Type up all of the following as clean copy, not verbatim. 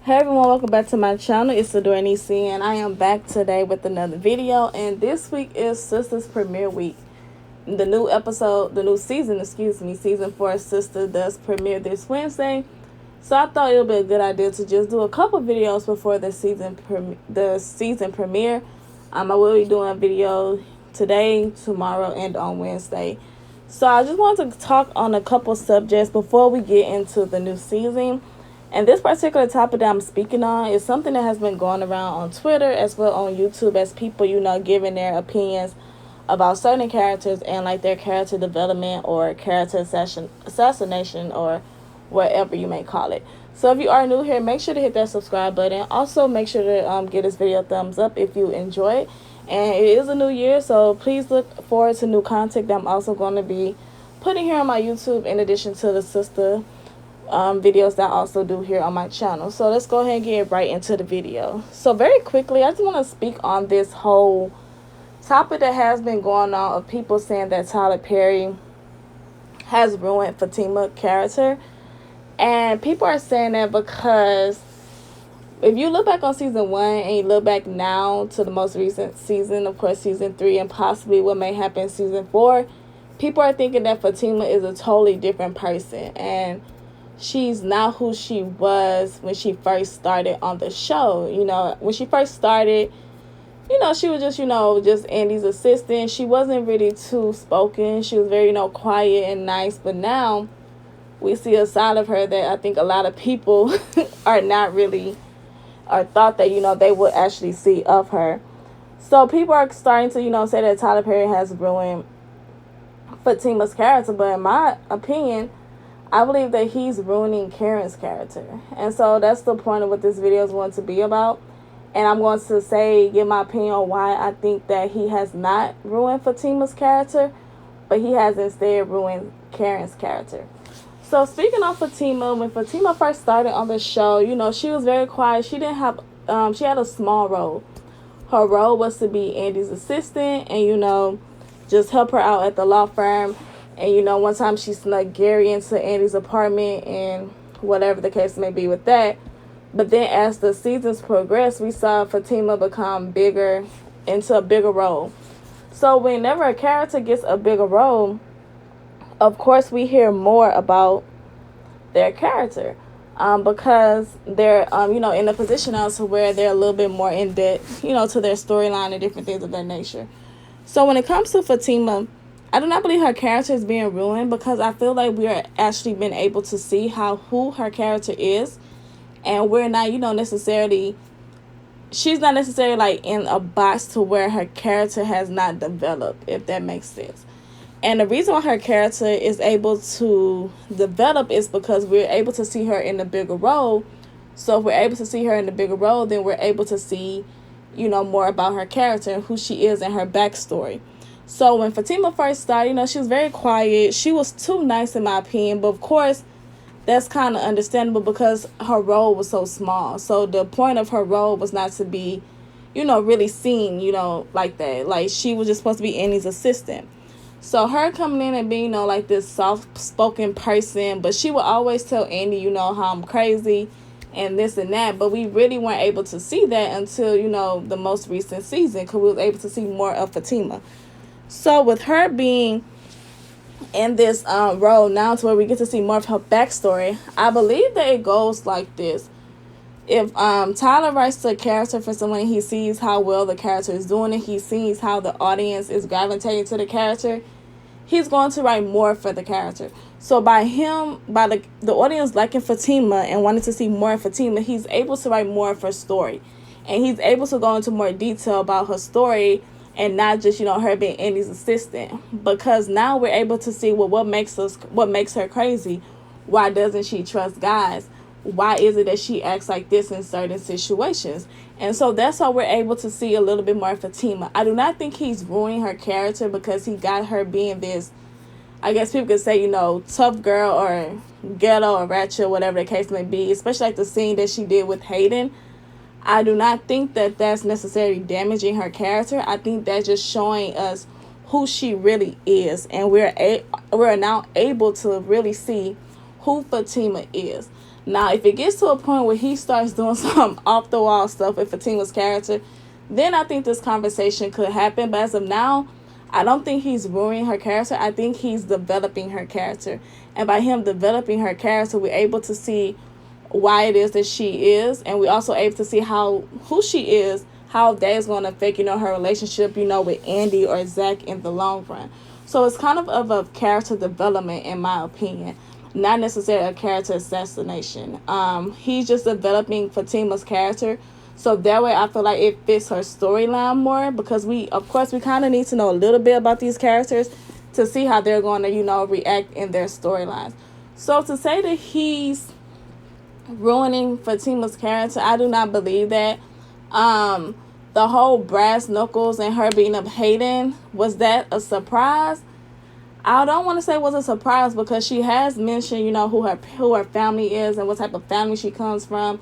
Hey everyone, welcome back to my channel. It's Adornice and I am back today with another video, and this week is Sistas premiere week. The new episode, the new season, season 4 of Sistas does premiere this Wednesday. So I thought it would be a good idea to just do a couple videos before the season premiere. I will be doing a video today, tomorrow, and on Wednesday. So I just wanted to talk on a couple subjects before we get into the new season. And this particular topic that I'm speaking on is something that has been going around on Twitter as well on YouTube, as people, giving their opinions about certain characters and like their character development or character assassination or whatever you may call it. So if you are new here, make sure to hit that subscribe button. Also, make sure to give this video a thumbs up if you enjoy it. And it is a new year, so please look forward to new content that I'm also going to be putting here on my YouTube in addition to the sister videos that I also do here on my channel. So let's go ahead and get right into the video. So very quickly, I just want to speak on this whole topic that has been going on of people saying that Tyler Perry has ruined Fatima's character. And people are saying that because if you look back on season 1 and you look back now to the most recent season, of course season 3 and possibly what may happen in season 4, people are thinking that Fatima is a totally different person and she's not who she was when she first started on the show. When she first started, she was just Andy's assistant. She wasn't really too spoken. She was very, quiet and nice. But now we see a side of her that I think a lot of people are not really, or thought that, they would actually see of her. So people are starting to, say that Tyler Perry has ruined Fatima's character. But in my opinion, I believe that he's ruining Karen's character. And so that's the point of what this video is going to be about. And I'm going to give my opinion on why I think that he has not ruined Fatima's character, but he has instead ruined Karen's character. So speaking of Fatima, when Fatima first started on the show, she was very quiet. She didn't have, she had a small role. Her role was to be Andy's assistant and, just help her out at the law firm. And, one time she snuck Gary into Andy's apartment and whatever the case may be with that. But then as the seasons progressed, we saw Fatima become bigger, into a bigger role. So whenever a character gets a bigger role, of course we hear more about their character. Because they're, in a position now to where they're a little bit more in debt, to their storyline and different things of that nature. So when it comes to Fatima, I do not believe her character is being ruined, because I feel like we are actually been able to see who her character is, and we're not, she's not necessarily like in a box to where her character has not developed, if that makes sense. And the reason why her character is able to develop is because we're able to see her in a bigger role. So if we're able to see her in a bigger role, then we're able to see, more about her character and who she is and her backstory. So when Fatima first started, she was very quiet. She was too nice in my opinion. But of course, that's kind of understandable because her role was so small. So the point of her role was not to be, really seen, like that. Like she was just supposed to be Annie's assistant. So her coming in and being, like this soft-spoken person. But she would always tell Andy, how I'm crazy and this and that. But we really weren't able to see that until, the most recent season, because we was able to see more of Fatima. So with her being in this role now to where we get to see more of her backstory, I believe that it goes like this. If Tyler writes a character for someone and he sees how well the character is doing and he sees how the audience is gravitating to the character, he's going to write more for the character. So by the audience liking Fatima and wanting to see more of Fatima, he's able to write more of her story. And he's able to go into more detail about her story and not just, her being Andy's assistant. Because now we're able to see what makes her crazy. Why doesn't she trust guys? Why is it that she acts like this in certain situations? And so that's how we're able to see a little bit more of Fatima. I do not think he's ruining her character because he got her being this, I guess people could say, tough girl or ghetto or ratchet, whatever the case may be. Especially like the scene that she did with Hayden. I do not think that that's necessarily damaging her character. I think that's just showing us who she really is. And we're now able to really see who Fatima is. Now, if it gets to a point where he starts doing some off the wall stuff with Fatima's character, then I think this conversation could happen. But as of now, I don't think he's ruining her character. I think he's developing her character. And by him developing her character, we're able to see why it is that she is. And we're also able to see who she is, how that is going to affect, her relationship, with Andy or Zach in the long run. So it's kind of a character development, in my opinion. Not necessarily a character assassination. He's just developing Fatima's character. So that way I feel like it fits her storyline more, because we kind of need to know a little bit about these characters to see how they're going to, react in their storylines. So to say that he's ruining Fatima's character, I do not believe that. The whole brass knuckles and her beating up Hayden, was that a surprise? I don't want to say it was a surprise, because she has mentioned, who her family is and what type of family she comes from.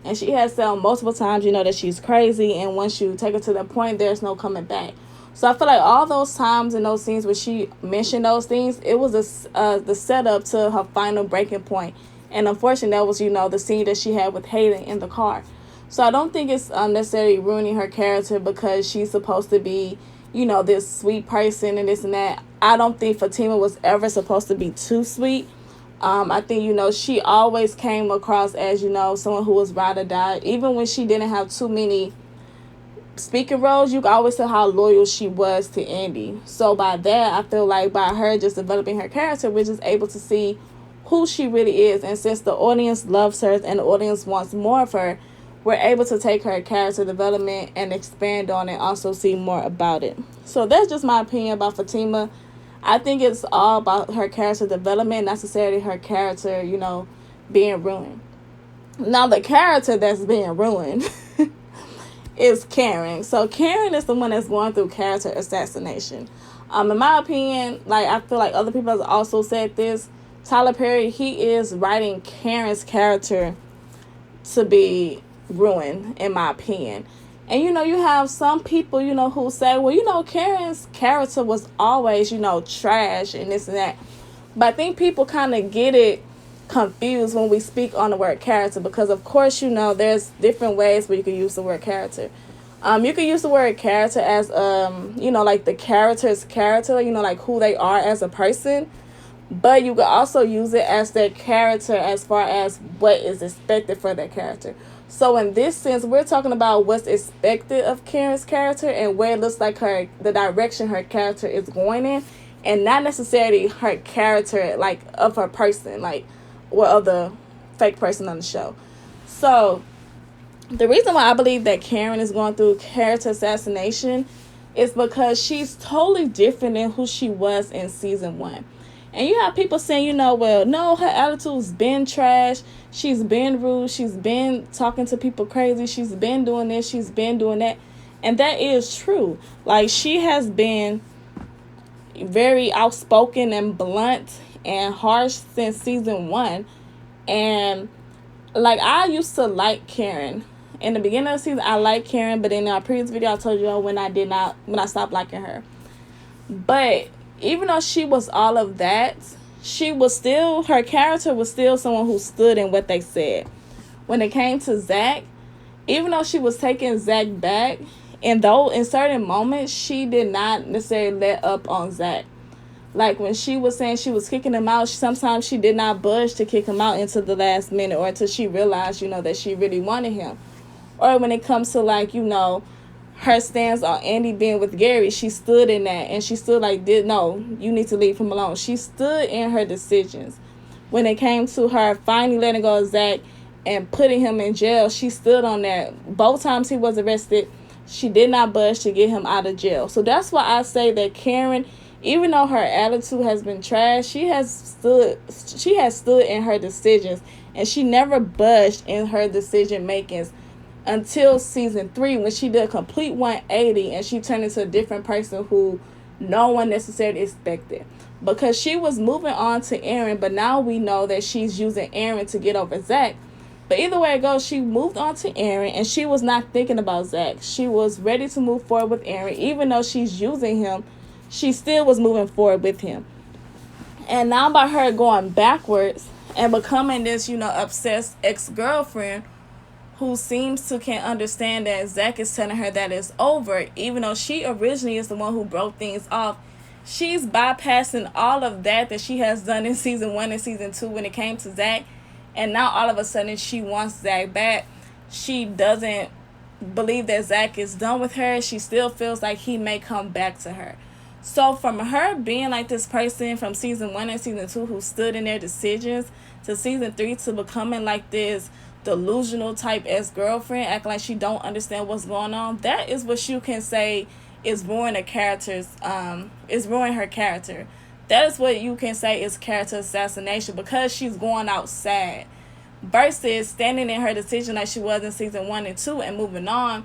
And she has said multiple times, that she's crazy. And once you take her to that point, there's no coming back. So I feel like all those times in those scenes where she mentioned those things, it was the setup to her final breaking point. And unfortunately, that was, the scene that she had with Hayden in the car. So I don't think it's necessarily ruining her character because she's supposed to be, this sweet person and this and that. I don't think Fatima was ever supposed to be too sweet. I think, she always came across as, someone who was ride or die. Even when she didn't have too many speaking roles, you could always tell how loyal she was to Andy. So by that, I feel like by her just developing her character, we're just able to see who she really is. And since the audience loves her and the audience wants more of her, we're able to take her character development and expand on it and also see more about it. So that's just my opinion about Fatima. I think it's all about her character development, not necessarily her character, being ruined. Now, the character that's being ruined is Karen. So Karen is the one that's going through character assassination. In my opinion, I feel like other people have also said this. Tyler Perry, he is writing Karen's character to be ruined, in my opinion. And, you have some people, who say, well, Karen's character was always, trash and this and that. But I think people kind of get it confused when we speak on the word character, because, of course, there's different ways where you can use the word character. You can use the word character as, like the character's character, like who they are as a person. But you can also use it as their character as far as what is expected for their character. So in this sense, we're talking about what's expected of Karen's character and where it looks like the direction her character is going in, and not necessarily her character, of her person, or of the fake person on the show. So the reason why I believe that Karen is going through character assassination is because she's totally different than who she was in season 1. And you have people saying, well, no, her attitude's been trash. She's been rude. She's been talking to people crazy. She's been doing this. She's been doing that. And that is true. She has been very outspoken and blunt and harsh since season 1. And, I used to like Karen. In the beginning of the season, I liked Karen. But in our previous video, I told you when I stopped liking her. But even though she was all of that, her character was still someone who stood in what they said. When it came to Zach, even though she was taking Zach back, and though in certain moments, she did not necessarily let up on Zach. When she was saying she was kicking him out, sometimes she did not budge to kick him out until the last minute or until she realized, that she really wanted him. Or when it comes to, her stance on Andy being with Gary, she stood in that, and she stood no, you need to leave him alone. She stood in her decisions. When it came to her finally letting go of Zach and putting him in jail, she stood on that. Both times he was arrested, she did not budge to get him out of jail. So that's why I say that Karen, even though her attitude has been trash, she has stood in her decisions, and she never budged in her decision makings until season 3, when she did a complete 180 and she turned into a different person who no one necessarily expected, because she was moving on to Aaron, but now we know that she's using Aaron to get over Zach. But either way it goes, she moved on to Aaron, and she was not thinking about Zach. She was ready to move forward with Aaron. Even though she's using him, she still was moving forward with him. And now by her going backwards and becoming this, obsessed ex-girlfriend who seems to can't understand that Zach is telling her that it's over, even though she originally is the one who broke things off. She's bypassing all of that she has done in season 1 and season 2 when it came to Zach, and now all of a sudden she wants Zach back. She doesn't believe that Zach is done with her. She still feels like he may come back to her. So from her being like this person from season 1 and season 2 who stood in their decisions, to season 3 to becoming like this delusional type ex-girlfriend, acting like she don't understand what's going on, that is what you can say is ruining her character. That is what you can say is character assassination, because she's going out sad versus standing in her decision like she was in season 1 and 2 and moving on.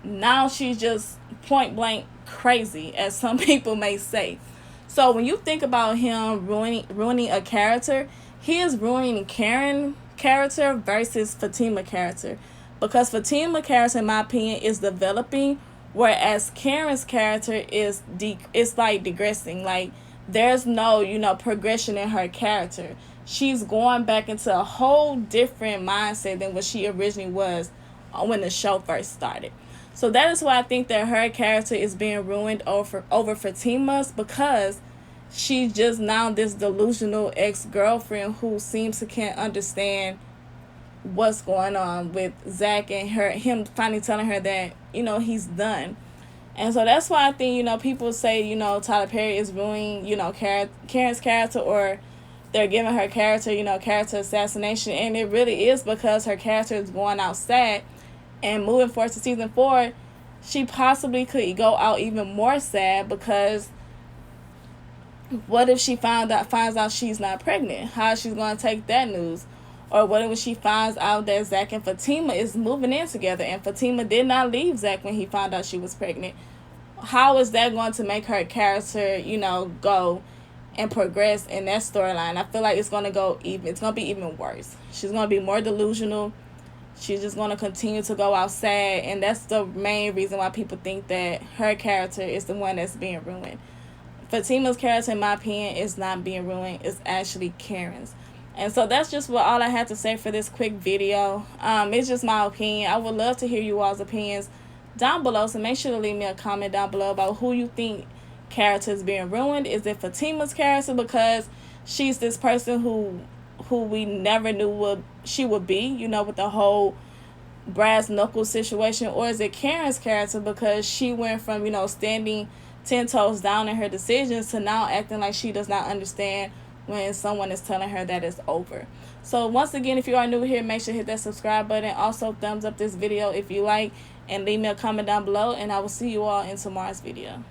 Now she's just point blank crazy, as some people may say. So when you think about him ruining a character, he is ruining Karen character versus Fatima character, because Fatima character, in my opinion, is developing, whereas Karen's character is it's like digressing. Like, there's no progression in her character. She's going back into a whole different mindset than what she originally was when the show first started. So that is why I think that her character is being ruined over Fatima's, because she's just now this delusional ex-girlfriend who seems to can't understand what's going on with Zach, and him finally telling her that he's done. And so that's why I think people say Tyler Perry is ruining Karen's character, or they're giving her character character assassination, and it really is because her character is going out sad. And moving forward to season 4, she possibly could go out even more sad, because what if she finds out she's not pregnant? How is she going to take that news? Or what if she finds out that Zach and Fatima is moving in together, and Fatima did not leave Zach when he found out she was pregnant? How is that going to make her character, go and progress in that storyline? I feel like it's going to be even worse. She's going to be more delusional. She's just going to continue to go out sad, and that's the main reason why people think that her character is the one that's being ruined. Fatima's character, in my opinion, is not being ruined. It's actually Karen's. And so that's just all I had to say for this quick video. It's just my opinion. I would love to hear you all's opinions down below, so make sure to leave me a comment down below about who you think character is being ruined. Is it Fatima's character because she's this person who we never knew she would be, with the whole brass knuckles situation? Or is it Karen's character because she went from, standing 10 toes down in her decisions to now acting like she does not understand when someone is telling her that it's over? So once again, if you are new here, make sure to hit that subscribe button. Also, thumbs up this video if you like, and leave me a comment down below, and I will see you all in tomorrow's video.